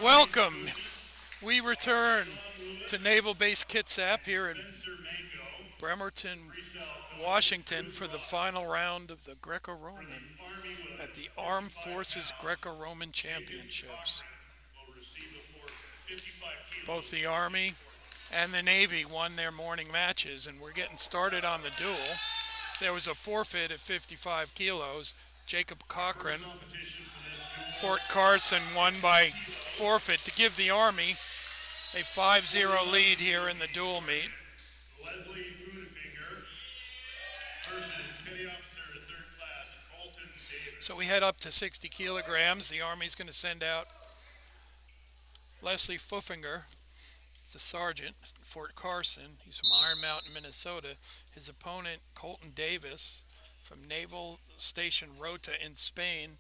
Welcome. We return to Naval Base Kitsap here in Bremerton, Washington for the final round of the Greco-Roman at the Armed Forces Greco-Roman Championships. Both the Army and the Navy won their morning matches, and we're getting started on the duel. There was a forfeit at 55 kilos. Jacob Cochran, Fort Carson won by forfeit to give the Army a 5-0 lead here in the dual meet. Leslie Fudefinger versus Petty Officer 3rd Class Colton Davis. So we head up to 60 kilograms. The Army's going to send out Leslie Fufinger. He's a sergeant at Fort Carson. He's from Iron Mountain, Minnesota. His opponent, Colton Davis, from Naval Station Rota in Spain,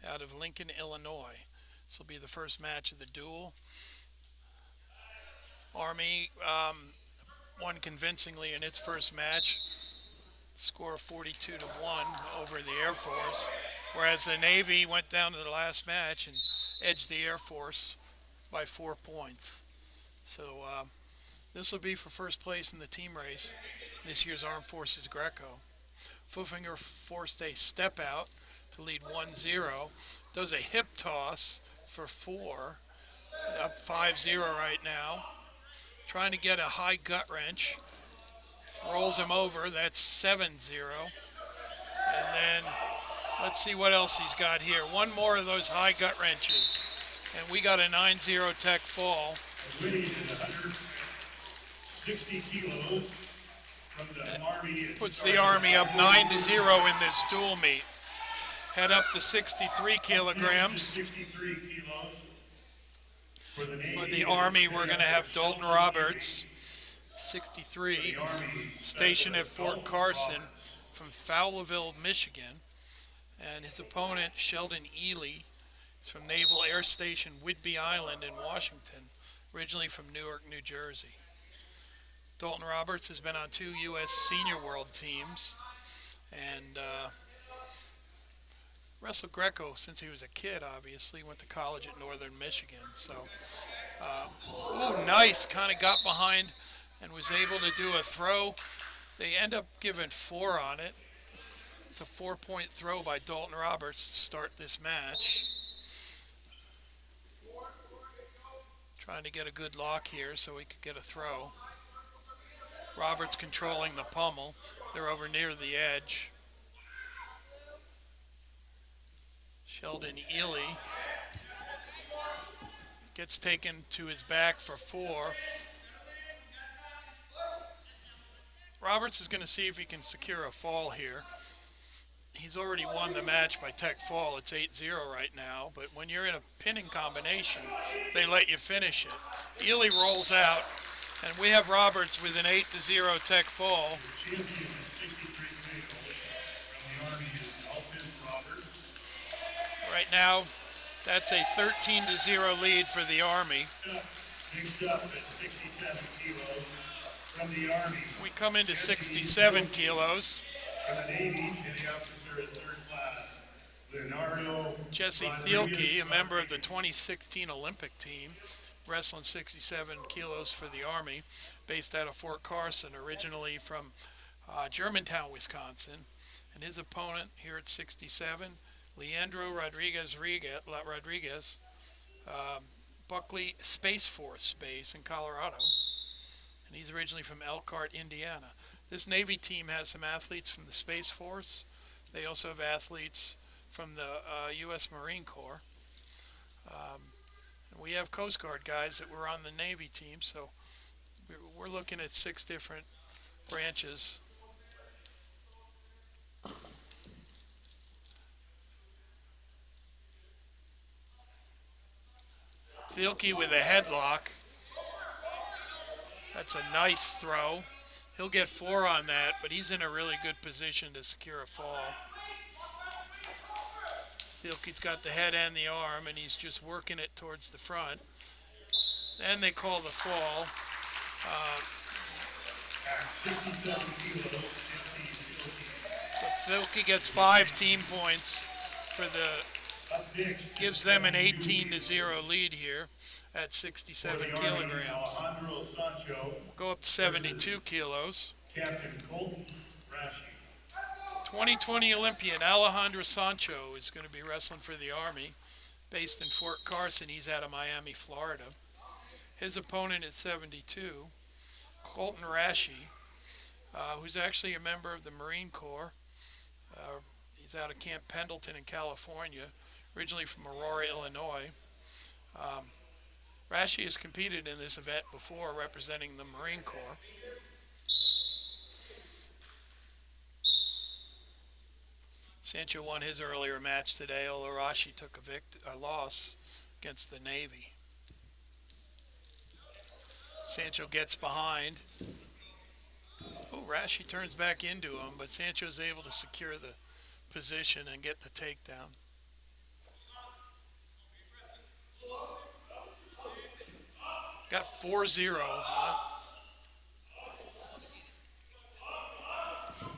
out of Lincoln, Illinois. This will be the first match of the duel. Army won convincingly in its first match, score of 42-1 over the Air Force, whereas the Navy went down to the last match and edged the Air Force by 4 points. So this will be for first place in the team race, this year's Armed Forces Greco. Fufinger forced a step out to lead 1-0, does a hip toss for 4, up 5-0 right now. Trying to get a high gut wrench, rolls him over, that's 7-0. And then let's see what else he's got here. One more of those high gut wrenches, and we got a 9-0 tech fall. Winning at 160 kilos from the Army. Puts the Army up 9-0 in this dual meet. Head up to 63 kilograms. 63 kilos. For the Army, we're going to have Dalton Roberts, 63, stationed at Fort Carson from Fowlerville, Michigan. And his opponent, Sheldon Ely, is from Naval Air Station Whidbey Island in Washington, originally from Newark, New Jersey. Dalton Roberts has been on 2 U.S. Senior World teams and wrestled Greco since he was a kid, obviously. Went to college at Northern Michigan. So, nice. Kind of got behind and was able to do a throw. They end up giving 4 on it. It's a 4-point throw by Dalton Roberts to start this match. Trying to get a good lock here so he could get a throw. Roberts controlling the pommel. They're over near the edge. Sheldon Ely gets taken to his back for 4. Roberts is going to see if he can secure a fall here. He's already won the match by tech fall. It's 8-0 right now, but when you're in a pinning combination, they let you finish it. Ely rolls out, and we have Roberts with an 8-0 tech fall. Right now, that's a 13-0 lead for the Army. Next up at 67 kilos from the Army. We come into 67 kilos. From the Navy, Petty Officer at 3rd Class, Leonardo Jesse Thielke, a member of the 2016 Olympic team, wrestling 67 kilos for the Army, based out of Fort Carson, originally from Germantown, Wisconsin. And his opponent here at 67, Leandro Rodriguez, Buckley Space Force Base in Colorado. And he's originally from Elkhart, Indiana. This Navy team has some athletes from the Space Force. They also have athletes from the U.S. Marine Corps. And we have Coast Guard guys that were on the Navy team, so we're looking at 6 different branches. Thielke with a headlock. That's a nice throw. He'll get 4 on that, but he's in a really good position to secure a fall. Thielke's got the head and the arm, and he's just working it towards the front. Then they call the fall. at 67 kilos. So Thielke gets 5 team points for the Up next, Gives them an 18-0 lead here at 67 for the Army, kilograms. Alejandro Sancho We'll go up to 72 kilos. Captain Colton Rashi. 2020 Olympian Alejandro Sancho is going to be wrestling for the Army, based in Fort Carson. He's out of Miami, Florida. His opponent at 72, Colton Rashi, who's actually a member of the Marine Corps. He's out of Camp Pendleton in California, originally from Aurora, Illinois. Rashi has competed in this event before, representing the Marine Corps. Sancho won his earlier match today, although Rashi took a loss against the Navy. Sancho gets behind. Oh, Rashi turns back into him, but Sancho's able to secure the position and get the takedown. Got 4-0.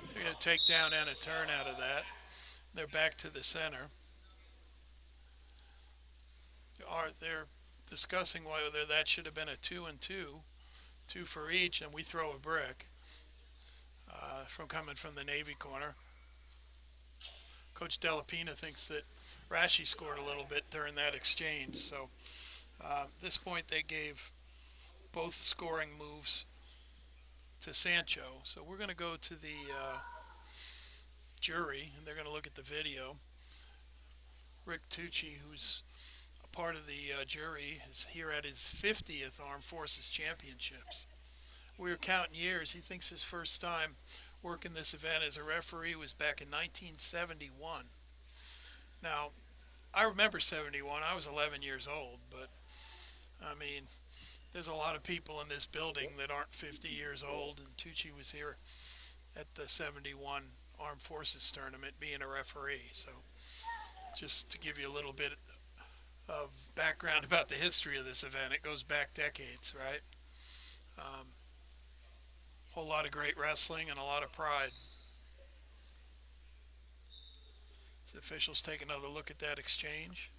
So we got a takedown and a turn out of that. They're back to the center. They're discussing whether that should have been a 2-2, two for each, and we throw a brick from coming from the Navy corner. Coach Delapina thinks that Rashi scored a little bit during that exchange, so at this point they gave both scoring moves to Sancho. So we're going to go to the jury, and they're going to look at the video. Rick Tucci, who's a part of the jury, is here at his 50th Armed Forces Championships. We were counting years. He thinks his first time working this event as a referee was back in 1971. Now, I remember 71. I was 11 years old, but I mean, there's a lot of people in this building that aren't 50 years old, and Tucci was here at the 71 Armed Forces tournament being a referee. So just to give you a little bit of background about the history of this event, it goes back decades, right? Whole lot of great wrestling and a lot of pride. The officials take another look at that exchange.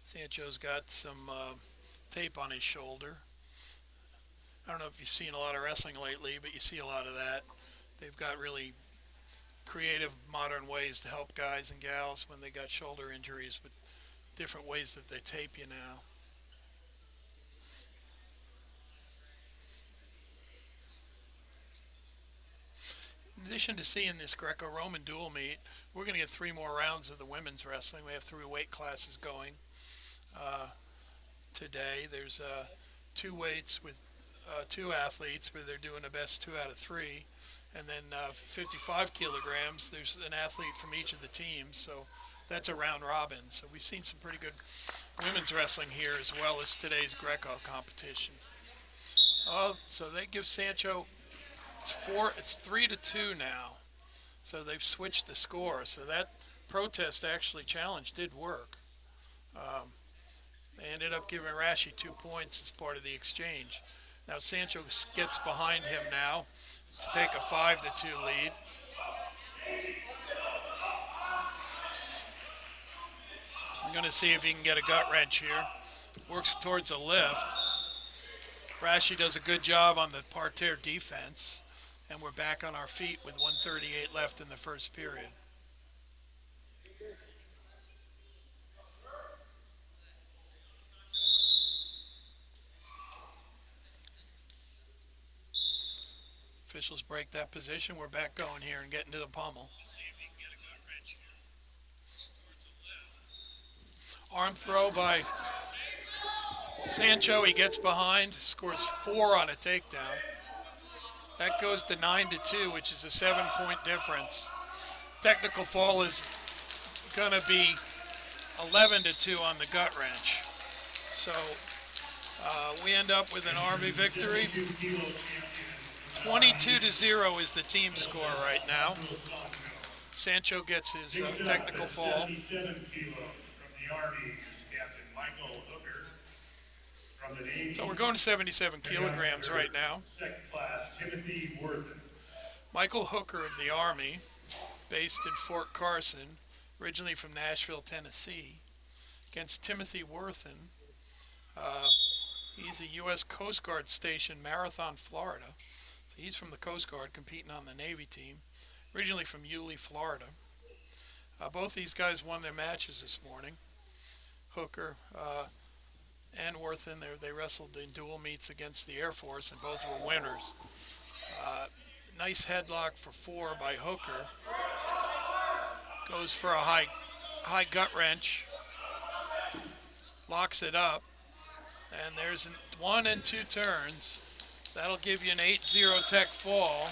Sancho's got some tape on his shoulder. I don't know if you've seen a lot of wrestling lately, but you see a lot of that. They've got really creative modern ways to help guys and gals when they got shoulder injuries, but different ways that they tape you now. In addition to seeing this Greco-Roman dual meet, we're going to get 3 more rounds of the women's wrestling. We have 3 weight classes going today. There's 2 weights with 2 athletes where they're doing a best 2 out of 3. And then 55 kilograms, there's an athlete from each of the teams. So that's a round robin. So we've seen some pretty good women's wrestling here as well as today's Greco competition. Oh, so they give Sancho, it's 3-2 now. So they've switched the score. So that protest actually challenge did work. They ended up giving Rashi 2 points as part of the exchange. Now Sancho gets behind him now to take a 5-2 lead. I'm going to see if he can get a gut wrench here. Works towards a lift. Rashi does a good job on the parterre defense, and we're back on our feet with 1:38 left in the first period. Officials break that position. We're back going here and getting to the pommel. See if he can get a gut wrench here. Towards the left. Arm throw by Sancho. He gets behind, scores 4 on a takedown. That goes to 9-2, which is a 7-point difference. Technical fall is going to be 11-2 on the gut wrench. So we end up with an Army victory. 22-0 is the team score right now. Sancho gets his technical fall. 77 kilos from the Army is Captain Michael Hooker. From the Navy, So we're going to 77 kilograms right now. second class, Timothy Worthen. Michael Hooker of the Army, based in Fort Carson, originally from Nashville, Tennessee, against Timothy Worthen. He's a U.S. Coast Guard station, Marathon, Florida. So he's from the Coast Guard competing on the Navy team, originally from Yulee, Florida. Both these guys won their matches this morning. Hooker and Worthen, they wrestled in dual meets against the Air Force, and both were winners. Nice headlock for 4 by Hooker. Goes for a high gut wrench. Locks it up. And there's 1 and 2 turns. That'll give you an 8-0 tech fall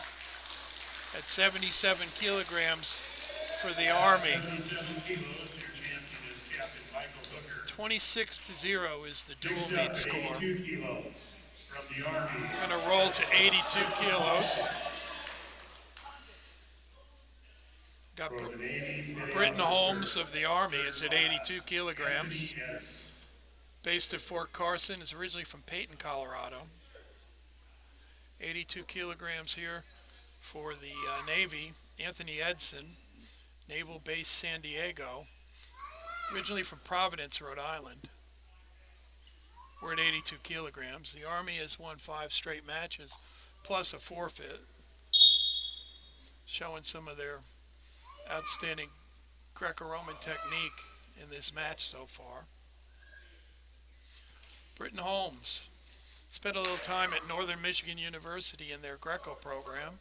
at 77 kilograms for the Army. 77 kilos, your champion is Captain Michael Hooker. 26-0 is the dual Next meet up, score. 82 kilos from the Army. Going to roll to 82 kilos. Got For the Navy, Britton Holmes of the Army is at 82 kilograms. Yes. Based at Fort Carson, is originally from Peyton, Colorado. 82 kilograms here for the Navy. Anthony Edson, Naval Base San Diego, originally from Providence, Rhode Island. We're at 82 kilograms. The Army has won 5 straight matches, plus a forfeit, showing some of their outstanding Greco-Roman technique in this match so far. Britton Holmes spent a little time at Northern Michigan University in their Greco program.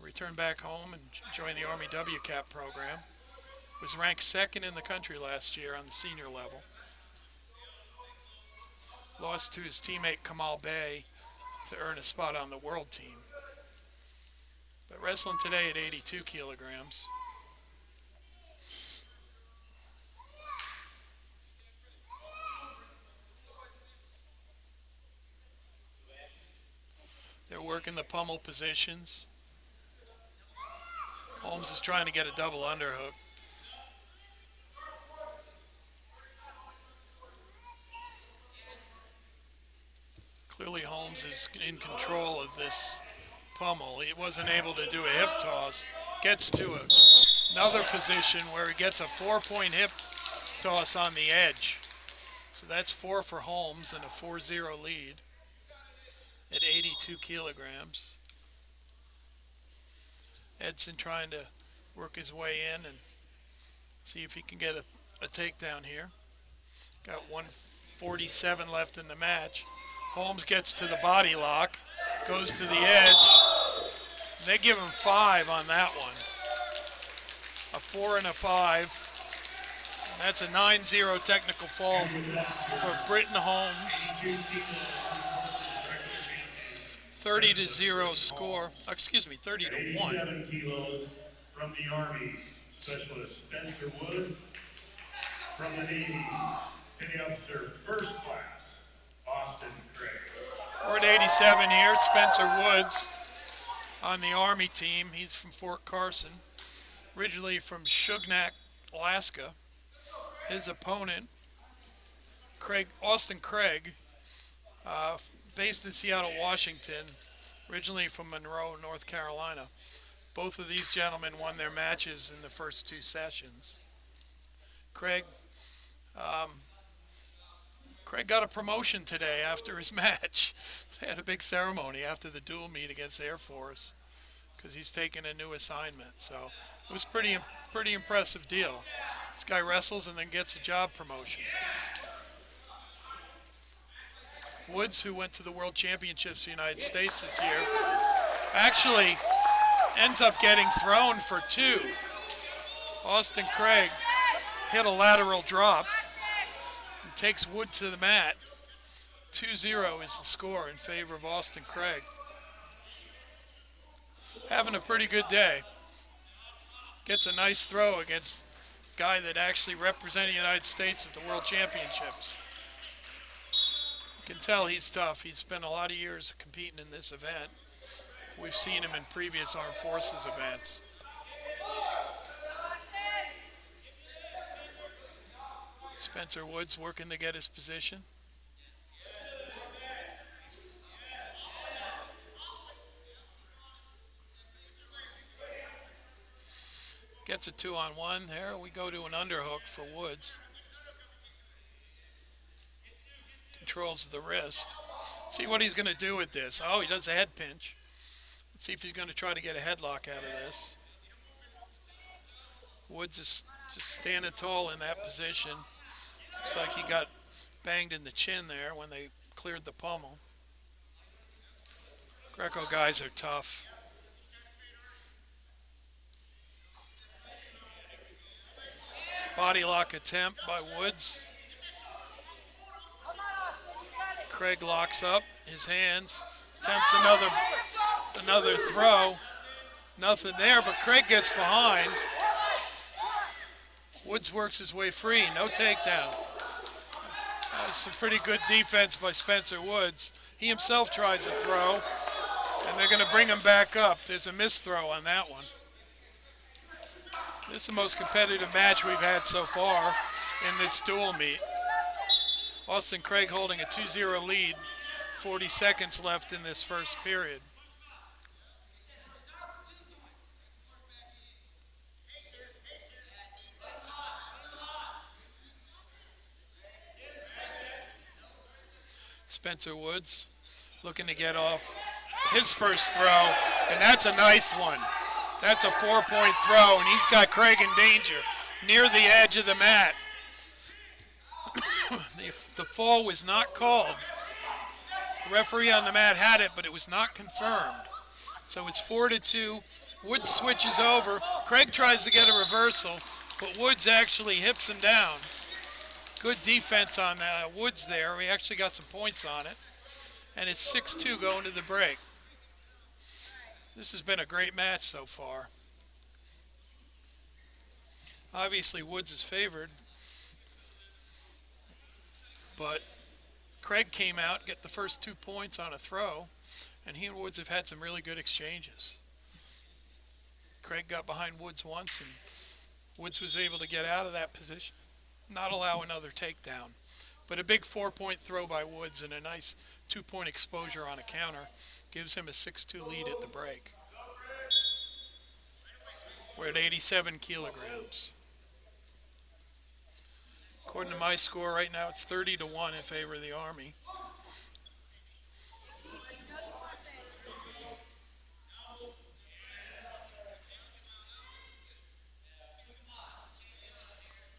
Returned back home and joined the Army WCAP program. Was ranked 2nd in the country last year on the senior level. Lost to his teammate Kamal Bey to earn a spot on the world team. But wrestling today at 82 kilograms. They're working the pummel positions. Holmes is trying to get a double underhook. Clearly Holmes is in control of this pummel. He wasn't able to do a hip toss. Gets to another position where he gets a 4-point hip toss on the edge. So that's 4 for Holmes and a 4-0 lead at 82 kilograms. Edson trying to work his way in and see if he can get a takedown here. Got 1:47 left in the match. Holmes gets to the body lock, goes to the edge. And they give him 5 on that one. A 4 and a 5. And that's a 9-0 technical fall for Britton Holmes. 30-0 score. Excuse me, 30-1. 87 kilos from the Army, Specialist Spencer Wood. From the Navy, Petty Officer First Class, Austin Craig. We're at 87 here. Spencer Woods on the Army team. He's from Fort Carson, originally from Shugnak, Alaska. His opponent, Austin Craig, based in Seattle, Washington, originally from Monroe, North Carolina. Both of these gentlemen won their matches in the first 2 sessions. Craig got a promotion today after his match. They had a big ceremony after the dual meet against Air Force because he's taking a new assignment. So it was pretty impressive deal. This guy wrestles and then gets a job promotion. Woods, who went to the World Championships in the United States this year, actually ends up getting thrown for 2. Austin Craig hit a lateral drop and takes Wood to the mat. 2-0 is the score in favor of Austin Craig. Having a pretty good day. Gets a nice throw against a guy that actually represented the United States at the World Championships. You can tell he's tough. He's spent a lot of years competing in this event. We've seen him in previous Armed Forces events. Spencer Woods working to get his position. Gets a 2-on-1 there. We go to an underhook for Woods. Controls the wrist. See what he's going to do with this. Oh, he does a head pinch. Let's see if he's going to try to get a headlock out of this. Woods is just standing tall in that position. Looks like he got banged in the chin there when they cleared the pommel. Greco guys are tough. Body lock attempt by Woods. Craig locks up his hands, attempts another throw. Nothing there, but Craig gets behind. Woods works his way free, no takedown. That's some pretty good defense by Spencer Woods. He himself tries a throw, and they're going to bring him back up. There's a missed throw on that one. This is the most competitive match we've had so far in this dual meet. Austin Craig holding a 2-0 lead, 40 seconds left in this first period. Spencer Woods looking to get off his first throw, and that's a nice one. That's a 4-point throw, and he's got Craig in danger near the edge of the mat. The fall was not called. The referee on the mat had it, but it was not confirmed. So it's 4-2. Woods switches over. Craig tries to get a reversal, but Woods actually hips him down. Good defense on Woods there. We actually got some points on it. And it's 6-2 going to the break. This has been a great match so far. Obviously, Woods is favored. But Craig came out, get the first 2 points on a throw, and he and Woods have had some really good exchanges. Craig got behind Woods once, and Woods was able to get out of that position, not allow another takedown. But a big 4-point throw by Woods and a nice 2-point exposure on a counter gives him a 6-2 lead at the break. We're at 87 kilograms. According to my score right now, it's 30-1 in favor of the Army.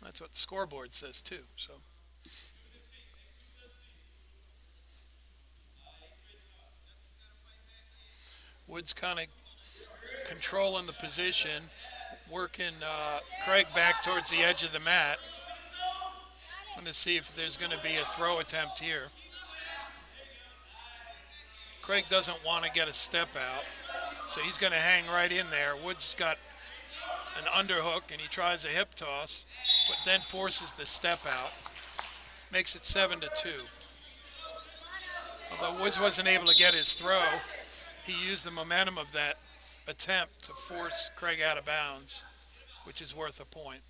That's what the scoreboard says too. So Woods kind of controlling the position, working Craig back towards the edge of the mat. I'm going to see if there's going to be a throw attempt here. Craig doesn't want to get a step out, so he's going to hang right in there. Woods got an underhook, and he tries a hip toss, but then forces the step out. Makes it 7-2. Although Woods wasn't able to get his throw, he used the momentum of that attempt to force Craig out of bounds, which is worth a point.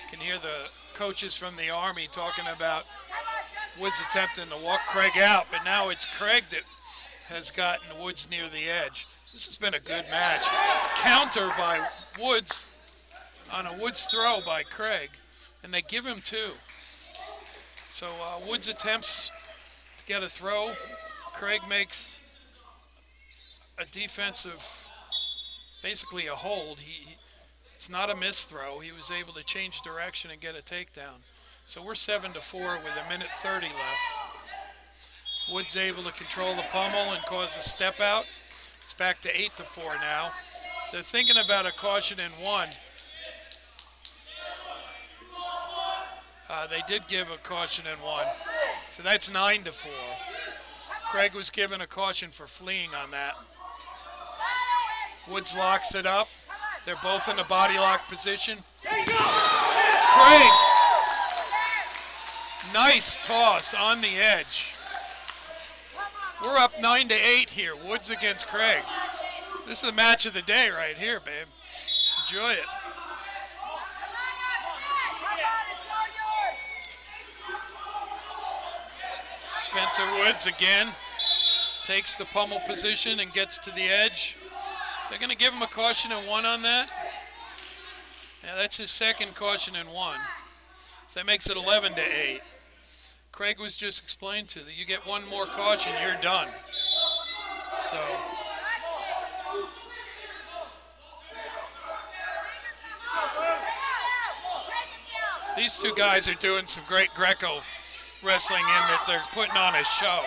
You can hear the coaches from the Army talking about Woods attempting to walk Craig out, but now it's Craig that has gotten Woods near the edge. This has been a good match. Counter by Woods on a Woods throw by Craig, and they give him 2. So Woods attempts to get a throw. Craig makes a defensive, basically a hold. It's not a missed throw. He was able to change direction and get a takedown. So we're 7-4 with 1:30 left. Woods able to control the pommel and cause a step out. It's back to 8-4 now. They're thinking about a caution in 1. They did give a caution in 1. So that's 9-4. Craig was given a caution for fleeing on that. Woods locks it up. They're both in a body lock position. Craig, nice toss on the edge. We're up 9-8 here. Woods against Craig. This is the match of the day right here, babe. Enjoy it. Spencer Woods again takes the pummel position and gets to the edge. They're going to give him a caution and 1 on that. Yeah, that's his second caution and 1. So that makes it 11-8. Craig was just explained to that you get 1 more caution, you're done. So these two guys are doing some great Greco wrestling in that they're putting on a show.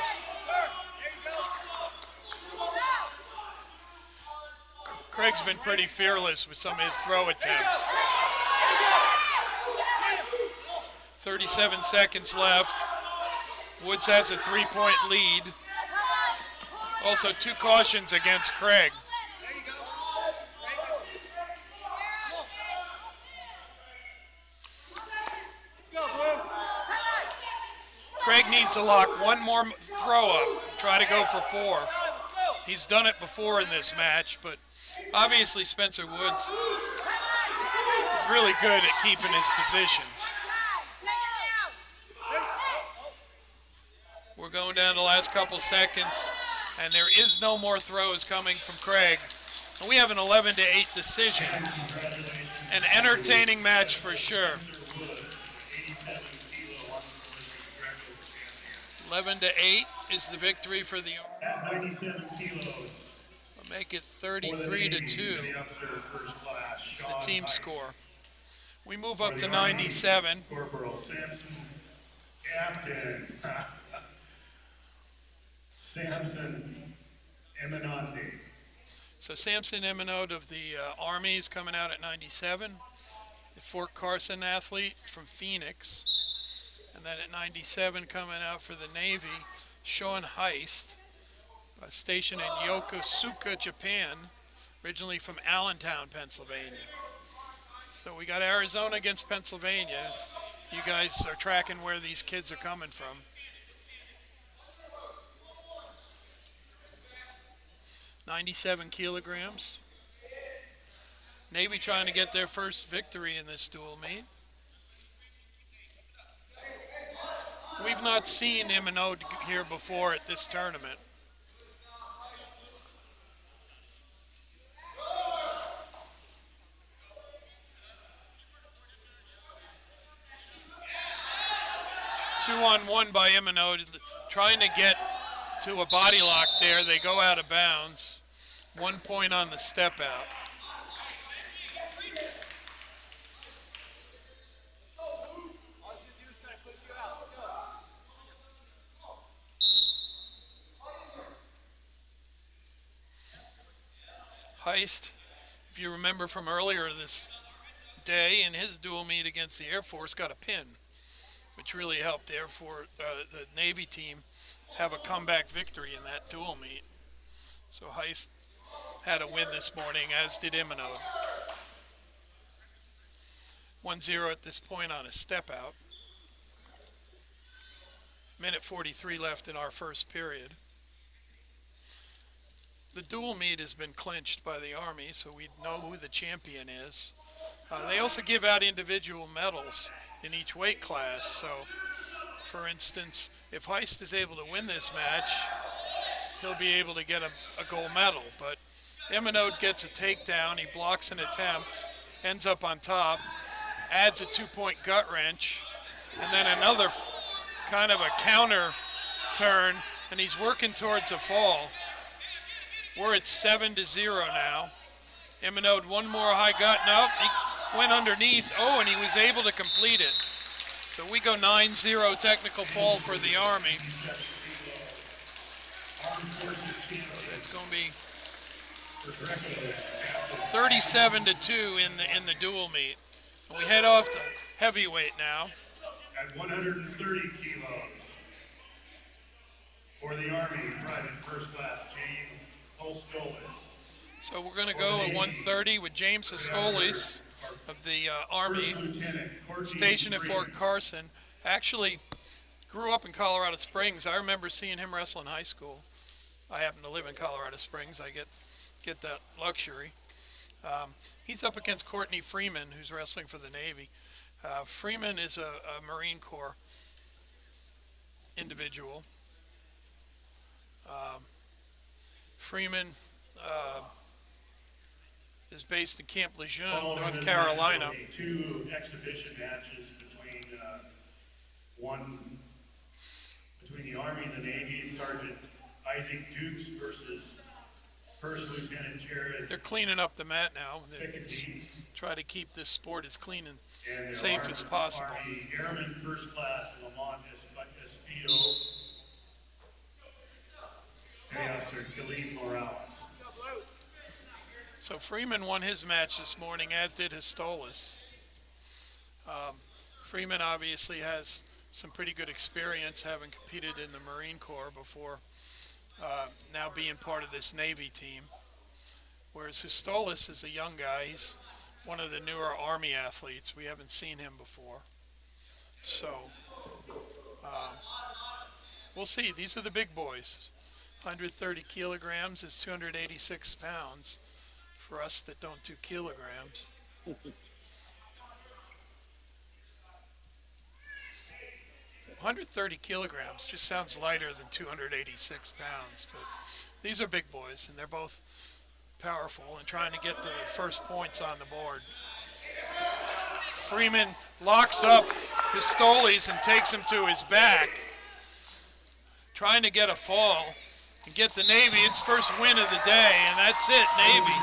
Craig's been pretty fearless with some of his throw attempts. 37 seconds left. Woods has a 3-point lead. Also 2 cautions against Craig. Craig needs to lock 1 more throw up, try to go for 4. He's done it before in this match, but obviously Spencer Woods is really good at keeping his positions. We're going down the last couple seconds, and there is no more throws coming from Craig. And we have an 11-8 decision. An entertaining match for sure. 11-8 is the victory for the Army. At 97 kilos. We'll make it 33-2. It's the team score. We move up to 97. Corporal Samson, Captain Samson Eminenti. So Samson Eminode of the Army is coming out at 97. The Fort Carson athlete from Phoenix. And then at 97 coming out for the Navy, Sean Heist, stationed in Yokosuka, Japan, originally from Allentown, Pennsylvania. So we got Arizona against Pennsylvania. If you guys are tracking where these kids are coming from. $97 kilograms. Navy trying to get their first victory in this dual meet. We've not seen Eminode here before at this tournament. Two-on-one by Eminode, trying to get to a body lock there. They go out of bounds. 1 point on the step out. Heist, if you remember from earlier this day in his dual meet against the Air Force, got a pin, which really helped the the Navy team have a comeback victory in that dual meet. So Heist had a win this morning, as did Eminode. 1-0 at this point on a step out. Minute 43 left in our first period. The dual meet has been clinched by the Army, so we know who the champion is. They also give out individual medals in each weight class. So, for instance, if Heist is able to win this match, he'll be able to get a gold medal. But Eminode gets a takedown, he blocks an attempt, ends up on top, adds a 2-point gut wrench, and then another kind of a counter turn, and he's working towards a fall. We're at 7-0 now. Eminode, 1 more high gut. No, he went underneath. Oh, and he was able to complete it. So we go 9-0 technical fall for the Army. So it's going to be 37-2 in the dual meet. And we head off to heavyweight now. At 130 kilos. For the Army, Private First Class James Hostolis. So we're going to go at 130 with James Hostolis of the Army, stationed at Fort Carson. Actually, grew up in Colorado Springs. I remember seeing him wrestle in high school. I happen to live in Colorado Springs. I get that luxury. He's up against Courtney Freeman, who's wrestling for the Navy. Freeman is a Marine Corps individual. Freeman is based in Camp Lejeune, Following North this Carolina. match, there'll be 2 exhibition matches between one between the Army and the Navy. Sergeant Isaac Dukes versus First Lieutenant Jared They're cleaning up the mat now. They Fickety, try to keep this sport as clean and and safe their as possible. Army Airman First Class Lamont Espido, Petty Officer Khalid Morales. So Freeman won his match this morning, as did Histolis. Freeman obviously has some pretty good experience, having competed in the Marine Corps before, now being part of this Navy team. Whereas Histolis is a young guy. He's one of the newer Army athletes. We haven't seen him before. So we'll see. These are the big boys. 130 kilograms is 286 pounds for us that don't do kilograms. 130 kilograms just sounds lighter than 286 pounds, but these are big boys, and they're both powerful and trying to get the first points on the board. Freeman locks up Histolis and takes him to his back, trying to get a fall and get the Navy its first win of the day, and that's it, Navy.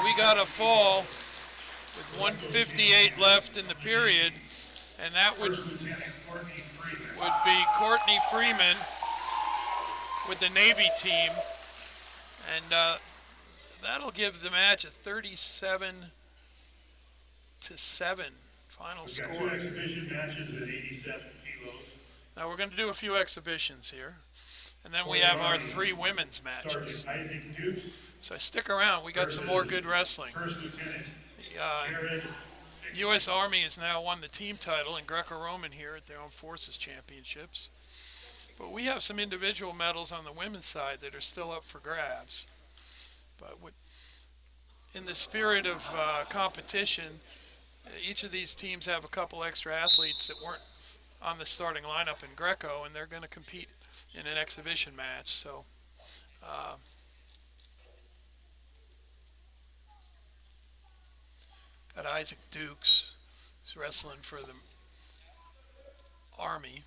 We got a fall with 1:58 left in the period, and that would be Courtney Freeman with the Navy team, and that'll give the match a 37-7 final We've got 2 score. exhibition matches at 87 kilos. Now we're going to do a few exhibitions here, and then we have our 3 women's matches. Sergeant Isaac Dukes So stick around. We got some more good wrestling. First Lieutenant The Jared U.S. Army has now won the team title in Greco-Roman here at the Armed Forces Championships. But we have some individual medals on the women's side that are still up for grabs. But in the spirit of competition, each of these teams have a couple extra athletes that weren't on the starting lineup in Greco, and they're going to compete in an exhibition match. So got Isaac Dukes, who's wrestling for the Army.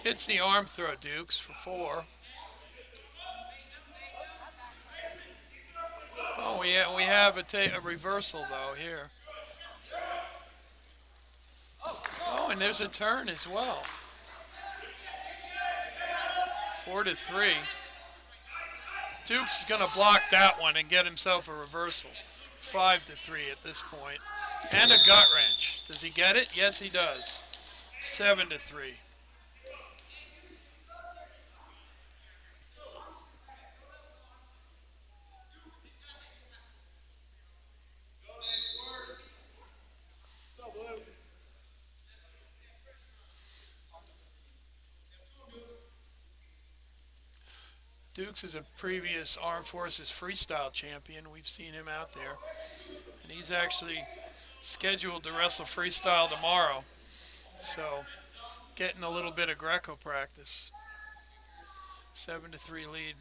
Hits the arm throw, Dukes, for 4. Oh, we have a reversal, though, here. Oh, and there's a turn as well. 4-3. Dukes is going to block that one and get himself a reversal. 5-3 at this point. And a gut wrench. Does he get it? Yes, he does. 7-3. Dukes is a previous Armed Forces Freestyle champion. We've seen him out there. And he's actually scheduled to wrestle Freestyle tomorrow. So, getting a little bit of Greco practice. 7-3 lead.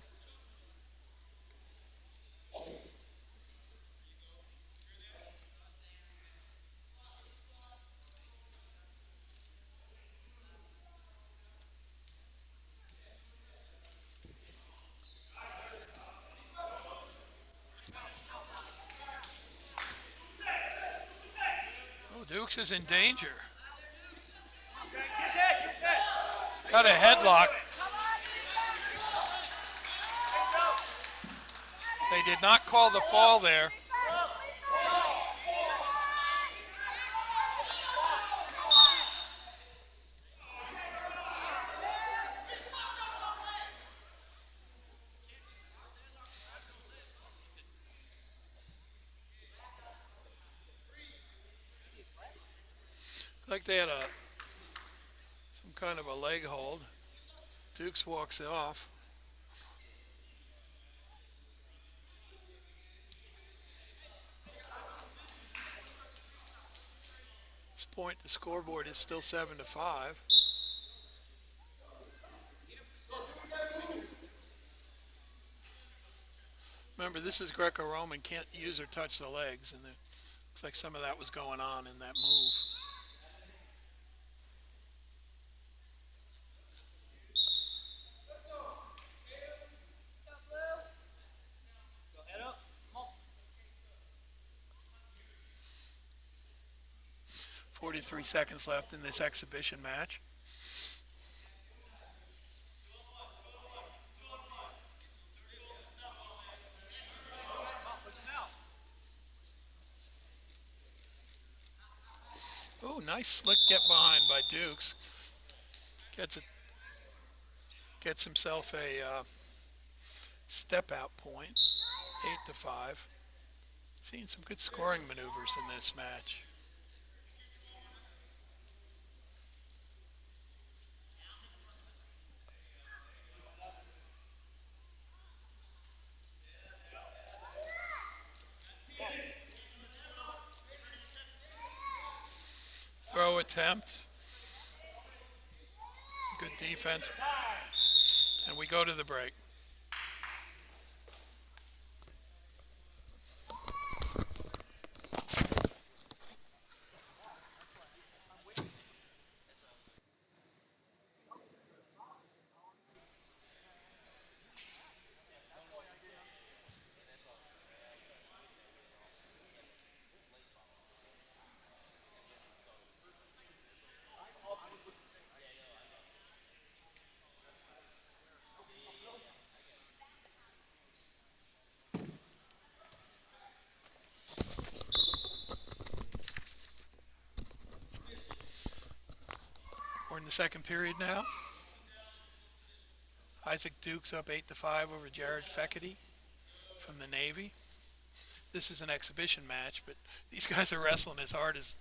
Dukes is in danger. Got a headlock. They did not call the fall there. Like they had some kind of a leg hold. Dukes walks it off. point, the scoreboard is still 7-5. Remember, this is Greco-Roman, can't use or touch the legs, and looks like some of that was going on in that move. Go head up. Come on. 43 seconds left in this exhibition match. Oh, nice slick get behind by Dukes. Gets himself a step out point, 8-5. Seeing some good scoring maneuvers in this match. Throw attempt. Good defense. And we go to the break. We're in the second period now. Isaac Dukes up 8-5 over Jared Fekete from the Navy. This is an exhibition match, but these guys are wrestling as hard as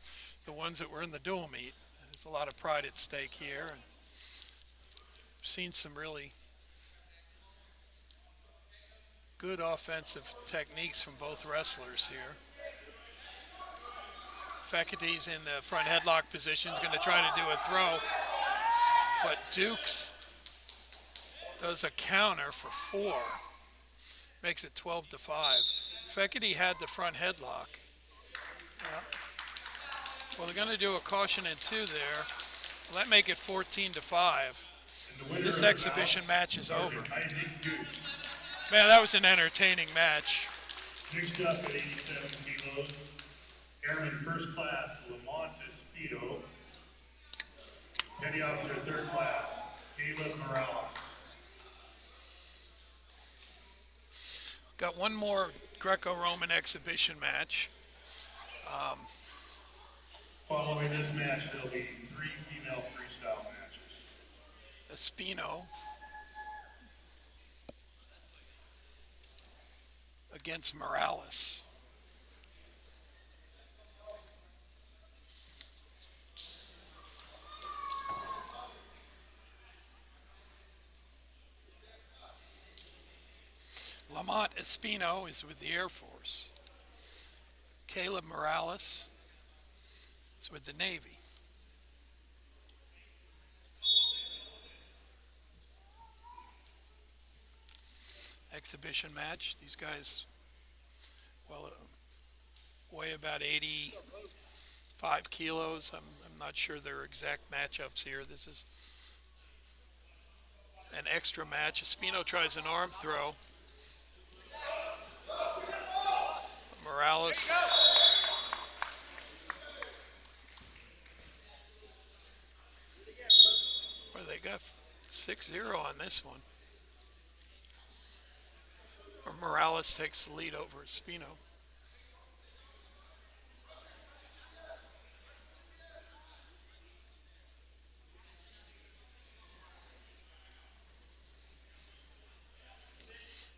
the ones that were in the dual meet. There's a lot of pride at stake here, and I've seen some really good offensive techniques from both wrestlers here. Fekete's in the front headlock position, is going to try to do a throw, but Dukes does a counter for 4, makes it 12-5. Fekete had the front headlock. Well, they're going to do a caution in 2 there. Well, that make it 14-5. This exhibition match is over. Man, that was an entertaining match. Mixed up at 87 kilos, Airman First Class Lamont Espedo, Petty Officer Third Class Caleb Morales. Got one more Greco-Roman exhibition match. Following this match, there'll be 3 female freestyle matches. Espino against Morales. Lamont Espino is with the Air Force. Caleb Morales is with the Navy. Exhibition match. These guys, well, weigh about 85 kilos. I'm not sure their exact matchups here. This is an extra match. Espino tries an arm throw. Morales. Well, they got 6-0 on this one. Or Morales takes the lead over Espino.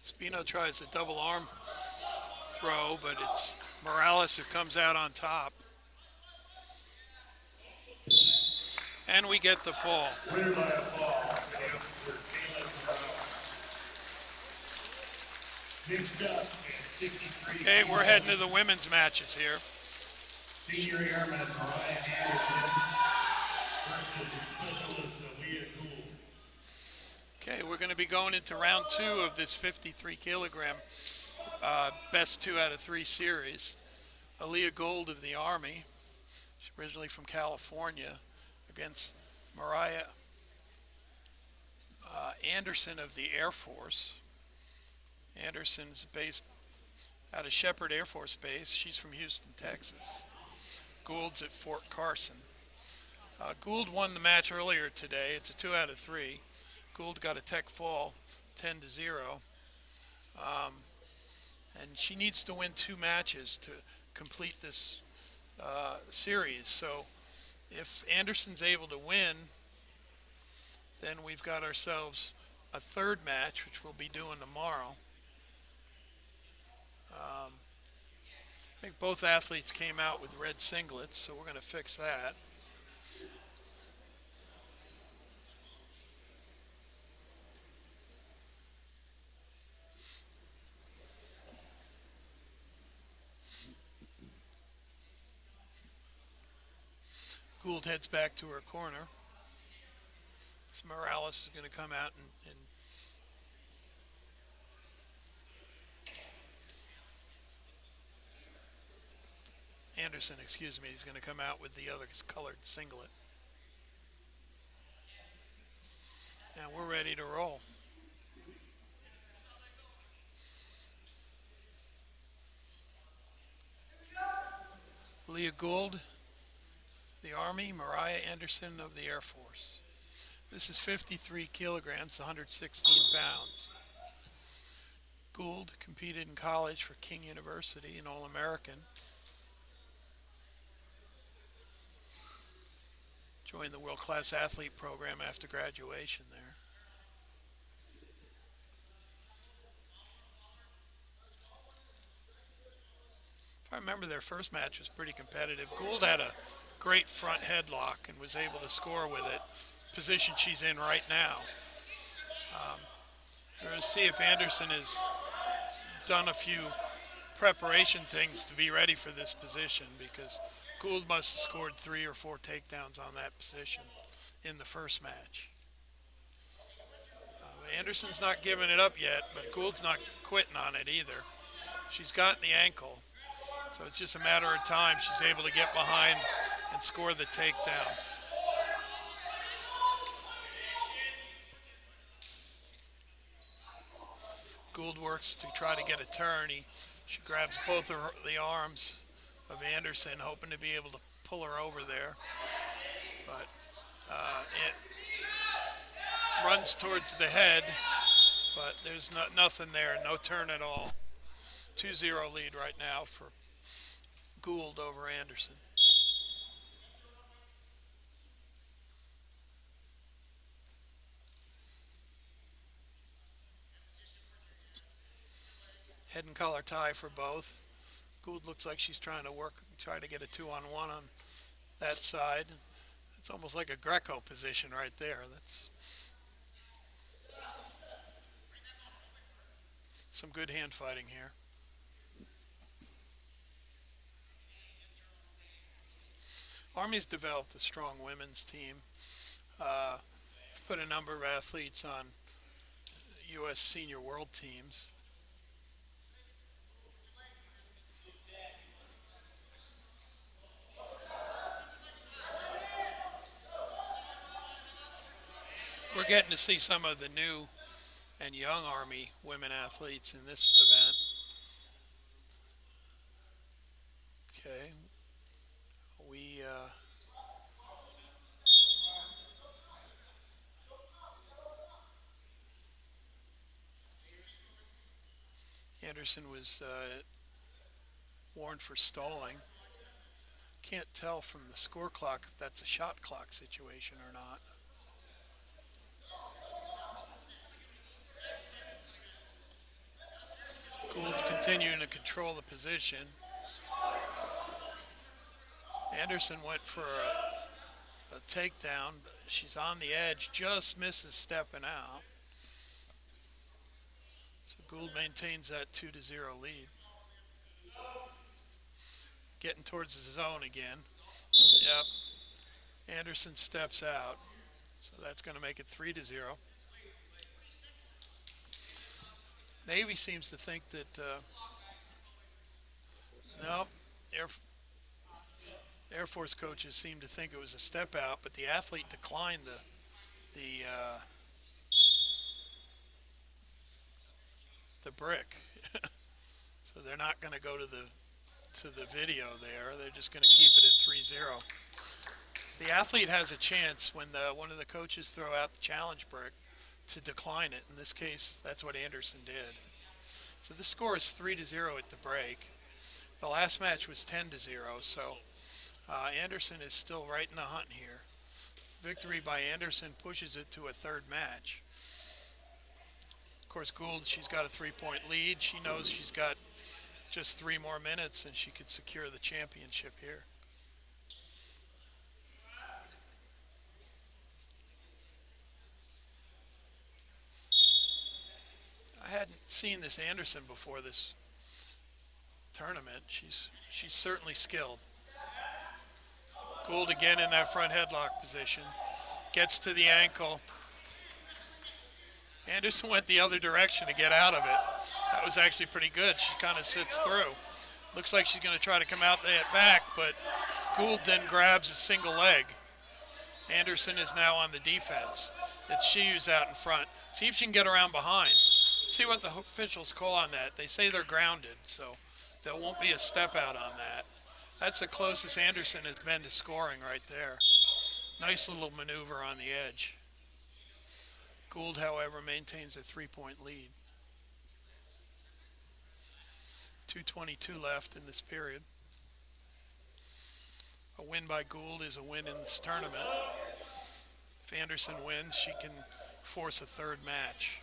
Espino tries a double arm throw, but it's Morales who comes out on top. And we get the fall. Winner by a fall, Petty Officer Caleb Morales. Mixed up at 53. Okay, we're heading to the women's matches here. Senior Airman Mariah Anderson versus Specialist Aaliyah Gould. Okay, we're going to be going into round 2 of this 53 kilogram best 2 out of 3 series. Aaliyah Gould of the Army, she's originally from California, against Mariah Anderson of the Air Force. Anderson's based out of Shepherd Air Force Base. She's from Houston, Texas. Gould's at Fort Carson. Gould won the match earlier today. It's a 2 out of 3. Gould got a tech fall, 10-0. And she needs to win 2 matches to complete this series. So if Anderson's able to win, then we've got ourselves a 3rd match, which we'll be doing tomorrow. I think both athletes came out with red singlets, so we're going to fix that. Gould heads back to her corner. So Morales is going to come out and Anderson, excuse me, he's going to come out with the other colored singlet. And we're ready to roll. Leah Gould, the Army, Mariah Anderson of the Air Force. This is 53 kilograms, 116 pounds. Gould competed in college for King University, an All-American. Joined the World Class Athlete program after graduation there. If I remember, their first match was pretty competitive. Gould had a great front headlock and was able to score with it, position she's in right now. We're going to see if Anderson has done a few preparation things to be ready for this position, because Gould must have scored 3 or 4 takedowns on that position in the first match. Anderson's not giving it up yet, but Gould's not quitting on it either. She's got the ankle, so it's just a matter of time she's able to get behind and score the takedown. Gould works to try to get a turn. She grabs both of the arms of Anderson, hoping to be able to pull her over there. But it runs towards the head, but there's nothing there, no turn at all. 2-0 lead right now for Gould over Anderson. Head and collar tie for both. Gould looks like she's trying to get a 2-on-1 on that side. It's almost like a Greco position right there. That's some good hand fighting here. Army's developed a strong women's team. Put a number of athletes on U.S. senior world teams. We're getting to see some of the new and young Army women athletes in this event. Okay. Anderson was warned for stalling. Can't tell from the score clock if that's a shot clock situation or not. Gould's continuing to control the position. Anderson went for a takedown. She's on the edge, just misses stepping out. So Gould maintains that 2-0 lead. getting towards the zone again. Yep. Anderson steps out. So that's going to make it 3-0. Navy seems to think that, no, Air, Air Force coaches seem to think it was a step out, but the athlete declined the brick. So they're not going to go to the video there. They're just going to keep it at 3-0. The athlete has a chance when one of the coaches throw out the challenge brick to decline it. In this case, that's what Anderson did. So the score is 3-0 at the break. The last match was 10-0, so Anderson is still right in the hunt here. Victory by Anderson pushes it to a third match. Of course, Gould, she's got a 3-point lead. She knows she's got just 3 more minutes and she could secure the championship here. I hadn't seen this Anderson before this tournament. She's certainly skilled. Gould again in that front headlock position. Gets to the ankle. Anderson went the other direction to get out of it. That was actually pretty good. She kind of sits through. Looks like she's going to try to come out the back, but Gould then grabs a single leg. Anderson is now on the defense. It's she who's out in front. See if she can get around behind. See what the officials call on that. They say they're grounded, so there won't be a step out on that. That's the closest Anderson has been to scoring right there. Nice little maneuver on the edge. Gould, however, maintains a 3-point lead. 2:22 left in this period. A win by Gould is a win in this tournament. If Anderson wins, she can force a third match.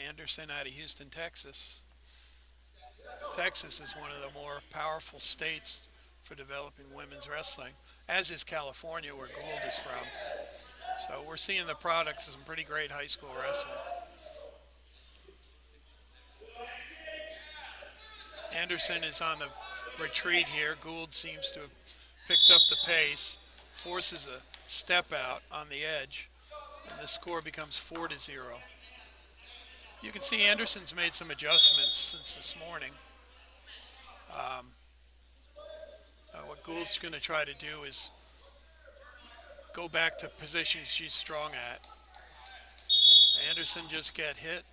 Anderson out of Houston, Texas. Texas is one of the more powerful states for developing women's wrestling, as is California, where Gould is from. So we're seeing the products of some pretty great high school wrestling. Anderson is on the retreat here. Gould seems to have picked up the pace, forces a step out on the edge, and the score becomes 4-0. You can see Anderson's made some adjustments since this morning. What Gould's going to try to do is go back to positions she's strong at. Anderson just got hit.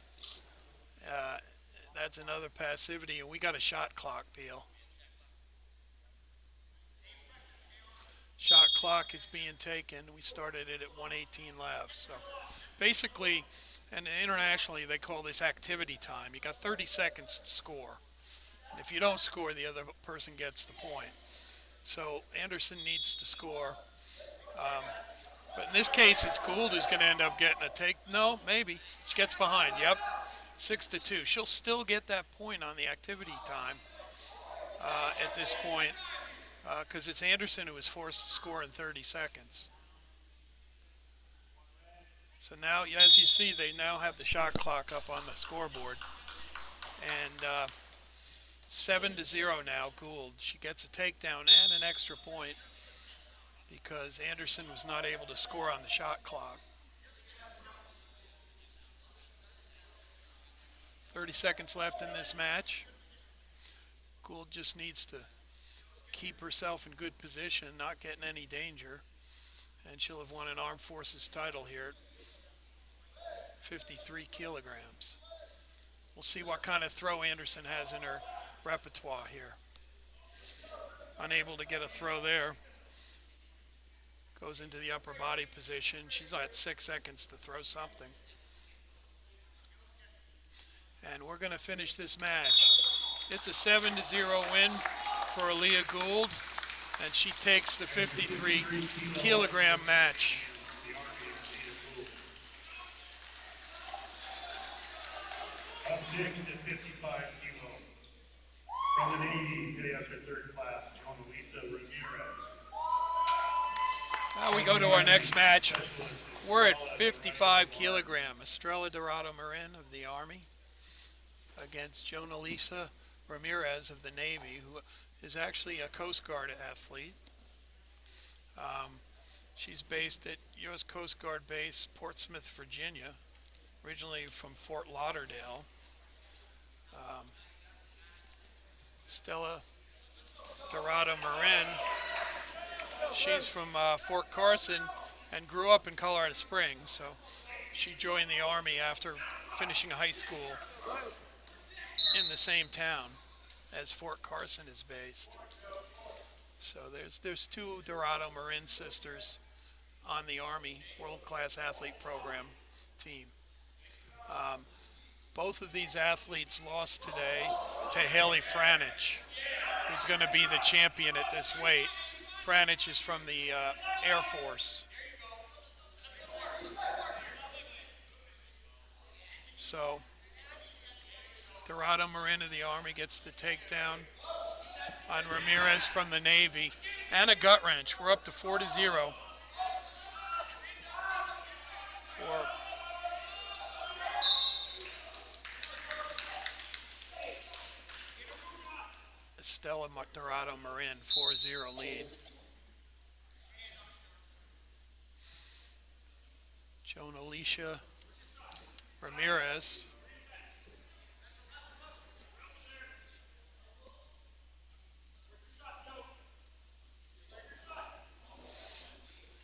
That's another passivity, and we got a shot clock deal. Shot clock is being taken. We started it at 1:18 left. So basically, and internationally they call this activity time. You got 30 seconds to score. And if you don't score, the other person gets the point. So Anderson needs to score. But in this case, it's Gould who's going to end up getting a take. No, maybe. She gets behind. Yep. 6-2. She'll still get that point on the activity time at this point because it's Anderson who was forced to score in 30 seconds. So now, as you see, they now have the shot clock up on the scoreboard. And 7-0 now, Gould. She gets a takedown and an extra point because Anderson was not able to score on the shot clock. 30 seconds left in this match. Gould just needs to keep herself in good position, not get in any danger, and she'll have won an Armed Forces title here at 53 kilograms. We'll see what kind of throw Anderson has in her repertoire here. Unable to get a throw there. Goes into the upper body position. She's at 6 seconds to throw something. And we're going to finish this match. It's a 7-0 win for Aaliyah Gould, and she takes the 53 kilogram match. Up next at 55 kilo. the Navy, hitting us her third class, Jonalisa Ramirez. Now we go to our next match. We're at 55 kilogram. Estrella Dorado Marin of the Army against Jonalisa Ramirez of the Navy, who is actually a Coast Guard athlete. She's based at U.S. Coast Guard Base, Portsmouth, Virginia, originally from Fort Lauderdale. Stella Dorado Marin, she's from Fort Carson and grew up in Colorado Springs, so she joined the Army after finishing high school in the same town as Fort Carson is based. So there's two Dorado Marin sisters on the Army World-Class Athlete Program team. Both of these athletes lost today to Haley Franich, who's going to be the champion at this weight. Franich is from the Air Force. So Dorado Marin of the Army gets the takedown on Ramirez from the Navy, and a gut wrench. We're up to 4-0 for Stella Dorado Marin, 4-0 lead. Jonalisa Ramirez.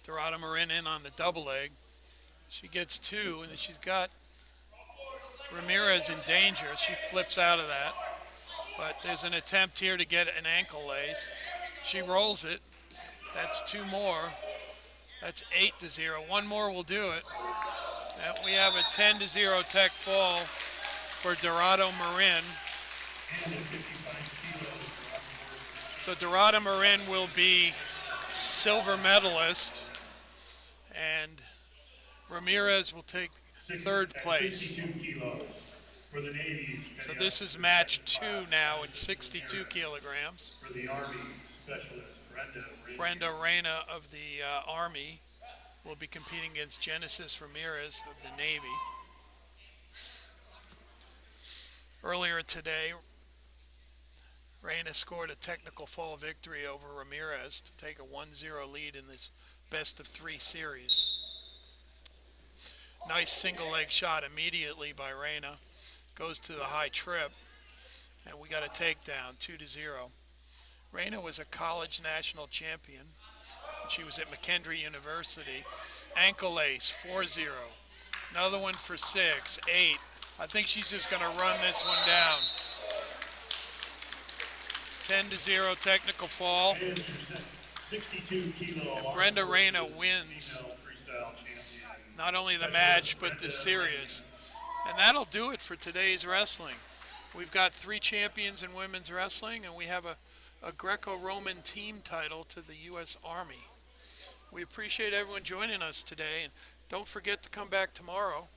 Dorado Marin in on the double leg. She gets two, and then she's got Ramirez in danger. She flips out of that. But there's an attempt here to get an ankle lace. She rolls it. That's two more. That's 8-0. One more will do it. And we have a 10-0 tech fall for Dorado Marin. So Dorado Marin will be silver medalist, and Ramirez will take third place. 62 kilos for the Navy. So this is match 2 now at 62 kilograms. For the Army specialist, Brenda Reyna of the Army will be competing against Genesis Ramirez of the Navy. Earlier today, Reyna scored a technical fall victory over Ramirez to take a 1-0 lead in this best-of-3 series. Nice single leg shot immediately by Reyna. Goes to the high trip, and we got a takedown, 2-0. Reyna was a college national champion. She was at McKendree University. Ankle ace, 4-0. Another one for 6, 8. I think she's just going to run this one down. 10-0 technical fall. 62 kilo. And Brenda Reyna wins not only the match, but the series. And that'll do it for today's wrestling. We've got 3 champions in women's wrestling, and we have a Greco-Roman team title to the U.S. Army. We appreciate everyone joining us today, and don't forget to come back tomorrow.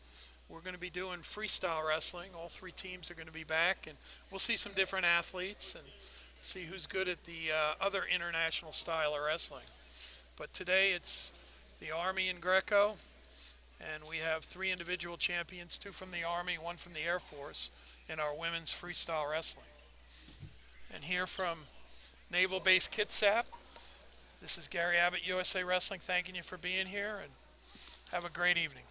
We're going to be doing freestyle wrestling. All 3 teams are going to be back, and we'll see some different athletes and see who's good at the other international style of wrestling. But today it's the Army and Greco, and we have 3 individual champions, 2 from the Army, 1 from the Air Force in our women's freestyle wrestling. And here from Naval Base Kitsap, this is Gary Abbott, USA Wrestling, thanking you for being here, and have a great evening.